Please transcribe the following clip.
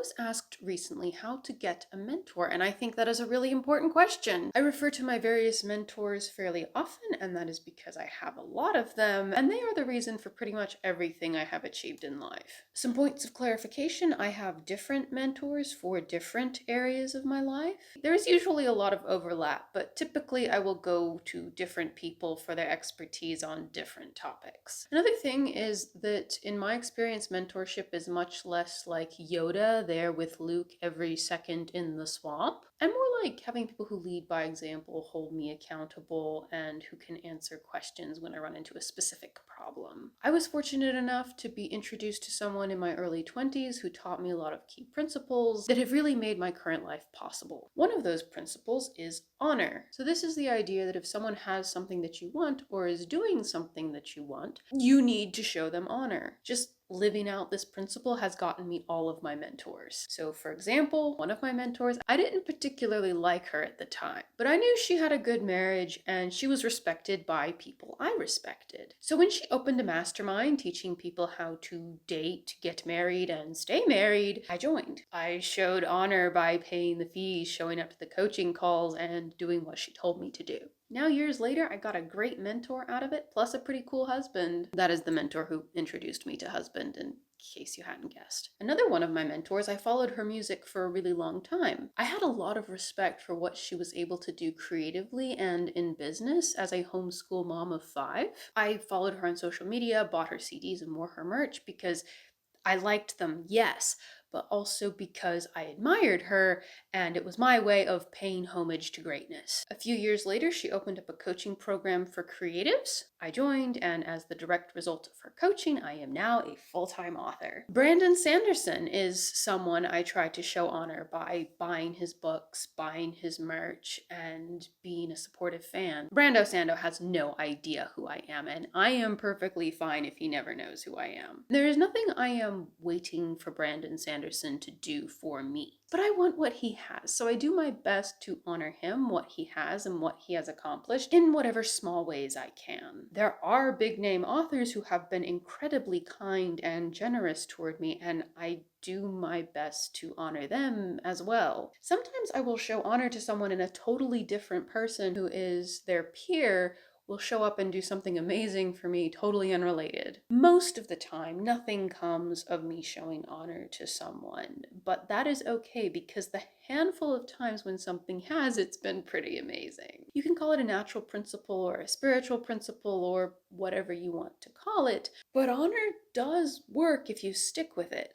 was asked recently how to get a mentor, and I think that is a really important question. I refer to my various mentors fairly often, and that is because I have a lot of them, and they are the reason for pretty much everything I have achieved in life. Some points of clarification: I have different mentors for different areas of my life. There is usually a lot of overlap, but typically I will go to different people for their expertise on different topics. Another thing is that in my experience, mentorship is much less like Yoda there with Luke every second in the swamp, and more like having people who lead by example, hold me accountable, and who can answer questions when I run into a specific problem. I was fortunate enough to be introduced to someone in my early 20s who taught me a lot of key principles that have really made my current life possible. One of those principles is honor. So this is the idea that if someone has something that you want or is doing something that you want, you need to show them honor. Just living out this principle has gotten me all of my mentors. So for example, one of my mentors, I didn't particularly like her at the time, but I knew she had a good marriage and she was respected by people I respected. So when she opened a mastermind teaching people how to date, get married, and stay married, I joined. I showed honor by paying the fees, showing up to the coaching calls, and doing what she told me to do. Now, years later, I got a great mentor out of it, plus a pretty cool husband. That is the mentor who introduced me to husband, in case you hadn't guessed. Another one of my mentors, I followed her music for a really long time. I had a lot of respect for what she was able to do creatively and in business as a homeschool mom of 5. I followed her on social media, bought her CDs and wore her merch because I liked them, yes, but also because I admired her, and it was my way of paying homage to greatness. A few years later, she opened up a coaching program for creatives. I joined, and as the direct result of her coaching, I am now a full-time author. Brandon Sanderson is someone I try to show honor by buying his books, buying his merch, and being a supportive fan. Brando Sando has no idea who I am, and I am perfectly fine if he never knows who I am. There is nothing I am waiting for Brandon Sanderson to do for me, but I want what he has, so I do my best to honor him, what he has, and what he has accomplished in whatever small ways I can. There are big name authors who have been incredibly kind and generous toward me, and I do my best to honor them as well. Sometimes I will show honor to someone in a totally different person who is their peer will show up and do something amazing for me, totally unrelated. Most of the time, nothing comes of me showing honor to someone, but that is okay because the handful of times when something has, it's been pretty amazing. You can call it a natural principle or a spiritual principle or whatever you want to call it, but honor does work if you stick with it.